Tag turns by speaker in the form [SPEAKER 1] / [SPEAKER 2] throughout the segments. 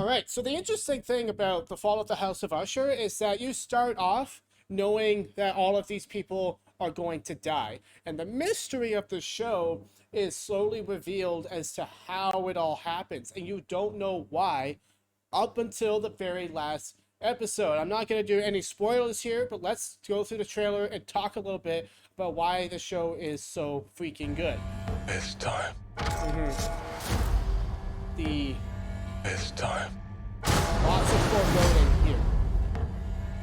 [SPEAKER 1] All right, so the interesting thing about the Fall of the House of Usher is that you start off knowing that all of these people are going to die. And the mystery of the show is slowly revealed as to how it all happens. And you don't know why up until the very last episode. I'm not going to do any spoilers here, but let's go through the trailer and talk a little bit about why the show is so freaking good.
[SPEAKER 2] It's time. It's time.
[SPEAKER 1] Lots of foreboding here.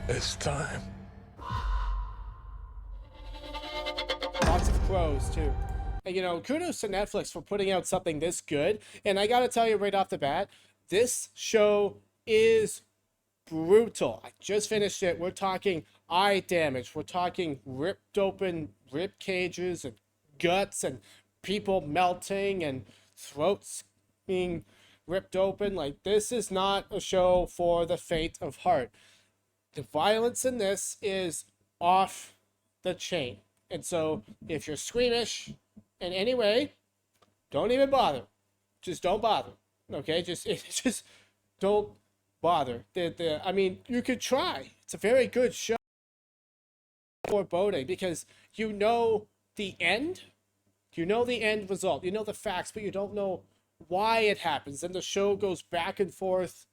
[SPEAKER 2] It's time.
[SPEAKER 1] Lots of crows too. And you know, kudos to Netflix for putting out something this good. And I gotta tell you right off the bat, this show is brutal. I just finished it. We're talking eye damage. We're talking ripped open rib cages and guts and people melting and throats being ripped open. Like, this is not a show for the faint of heart. The violence in this is off the chain. And so if you're squeamish in any way, don't even bother. Just don't bother. Okay? Just don't bother. I mean, you could try. It's a very good show. Foreboding, because you know the end. You know the end result. You know the facts, but you don't know why it happens. And the show goes back and forth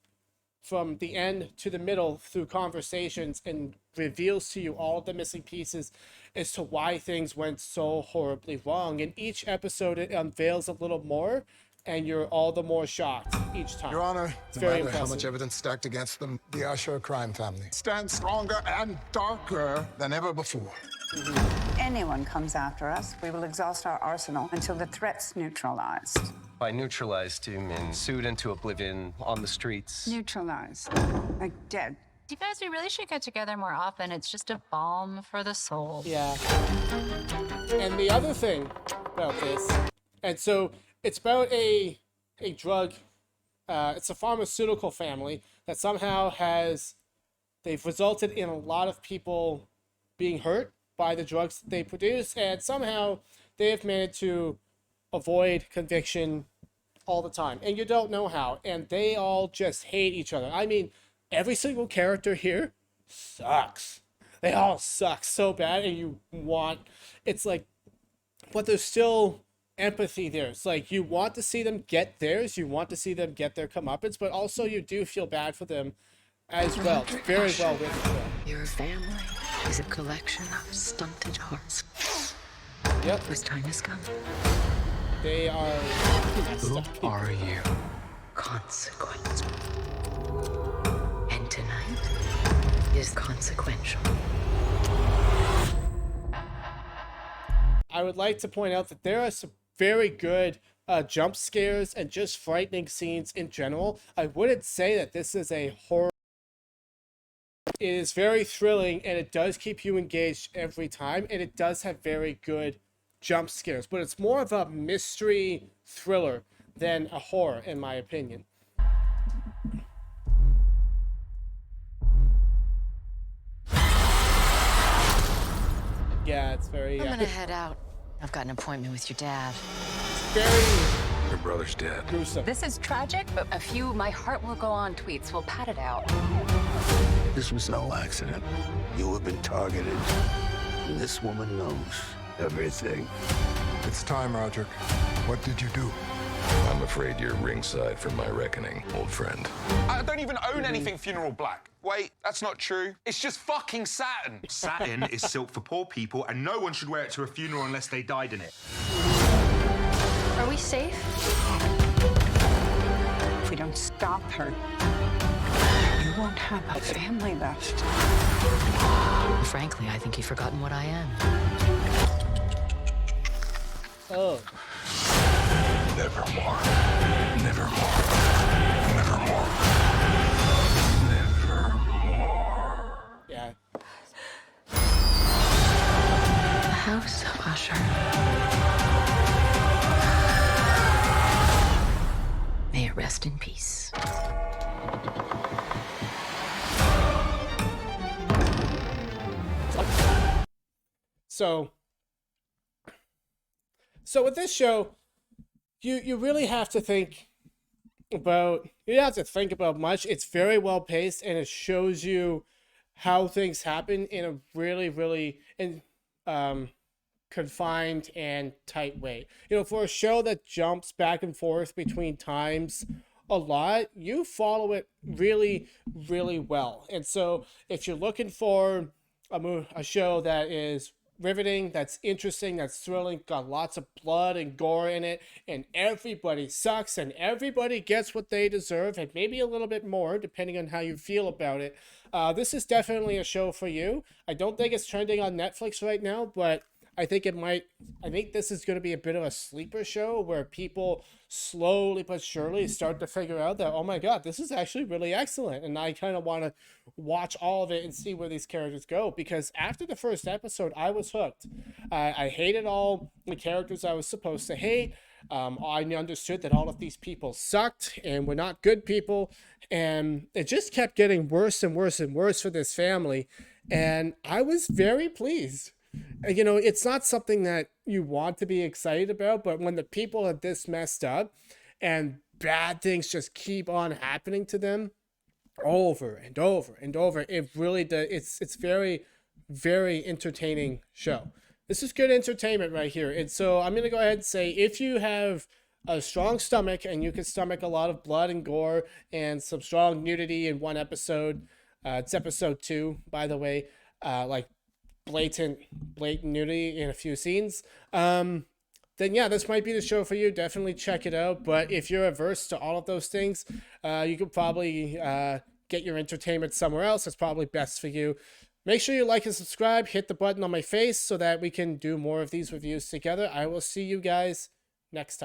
[SPEAKER 1] from the end to the middle through conversations and reveals to you all the missing pieces as to why things went so horribly wrong. In each episode, it unveils a little more, and you're all the more shocked each time.
[SPEAKER 3] Your Honor,
[SPEAKER 1] It's
[SPEAKER 3] no
[SPEAKER 1] very
[SPEAKER 3] matter how
[SPEAKER 1] impressive.
[SPEAKER 3] much evidence stacked against them, the Usher crime family stands stronger and darker than ever before.
[SPEAKER 4] Anyone comes after us, we will exhaust our arsenal until the threat's neutralized.
[SPEAKER 5] By neutralized, you mean sued into oblivion on the streets?
[SPEAKER 4] Neutralized. Like dead.
[SPEAKER 6] You guys, we really should get together more often. It's just a balm for the soul.
[SPEAKER 1] Yeah. And the other thing about this, and so it's about a drug, it's a pharmaceutical family that somehow they've resulted in a lot of people being hurt by the drugs that they produce, and somehow they have managed to avoid conviction all the time. And you don't know how, and they all just hate each other. I mean, every single character here sucks. They all suck so bad, and it's like, but there's still empathy there. It's like, you want to see them get theirs, you want to see them get their comeuppance, but also you do feel bad for them as well. It's very well written show.
[SPEAKER 7] Your family is a collection of stunted hearts.
[SPEAKER 1] Yep,
[SPEAKER 7] Whose time has come.
[SPEAKER 1] they are messed
[SPEAKER 7] Who
[SPEAKER 1] up people.
[SPEAKER 7] are you? Consequence. And tonight is consequential.
[SPEAKER 1] I would like to point out that there are some very good jump scares and just frightening scenes in general. I wouldn't say that this is a horror. It is very thrilling, and it does keep you engaged every time, and it does have very good jump scares, but it's more of a mystery thriller than a horror, in my opinion. Yeah, it's very
[SPEAKER 7] I'm gonna head out. I've got an appointment with your dad.
[SPEAKER 1] very
[SPEAKER 2] Your brother's dead.
[SPEAKER 1] gruesome.
[SPEAKER 6] This is tragic, but a few "my heart will go on" tweets will pad it out.
[SPEAKER 8] This was no accident. You have been targeted. And this woman knows everything.
[SPEAKER 3] It's time, Roger. What did you do?
[SPEAKER 2] I'm afraid you're ringside for my reckoning, old friend.
[SPEAKER 9] I don't even own anything Funeral Black. Wait, that's not true. It's just fucking satin.
[SPEAKER 10] Satin is silk for poor people, and no one should wear it to a funeral unless they died in it.
[SPEAKER 6] Are we safe?
[SPEAKER 4] If we don't stop her, you won't have a family left.
[SPEAKER 7] Frankly, I think you've forgotten what I am.
[SPEAKER 1] Oh,
[SPEAKER 2] Nevermore. Nevermore. Nevermore. Nevermore.
[SPEAKER 1] yeah.
[SPEAKER 7] The House of Usher. May it rest in peace.
[SPEAKER 1] So with this show, you really have to think about, you don't have to think about much. It's very well paced, and it shows you how things happen in a really, really confined and tight way. You know, for a show that jumps back and forth between times a lot, you follow it really, really well. And so if you're looking for a show that is riveting, that's interesting, that's thrilling, got lots of blood and gore in it, and everybody sucks and everybody gets what they deserve, and maybe a little bit more depending on how you feel about it, this is definitely a show for you. I don't think it's trending on Netflix right now, but I think it might. I think this is going to be a bit of a sleeper show where people slowly but surely start to figure out that, oh my god, this is actually really excellent, and I kind of want to watch all of it and see where these characters go, because after the first episode I was hooked. I hated all the characters I was supposed to hate. I understood that all of these people sucked and were not good people, and it just kept getting worse and worse and worse for this family, and I was very pleased. You know, it's not something that you want to be excited about, but when the people are this messed up and bad things just keep on happening to them over and over and over, it really does. It's very, very entertaining show. This is good entertainment right here. And so I'm gonna go ahead and say, if you have a strong stomach and you can stomach a lot of blood and gore and some strong nudity in one episode, it's episode 2, by the way, like blatant nudity in a few scenes, then yeah, this might be the show for you. Definitely check it out. But if you're averse to all of those things, you could probably get your entertainment somewhere else. It's probably best for you. Make sure you like and subscribe. Hit the button on my face so that we can do more of these reviews together. I will see you guys next time.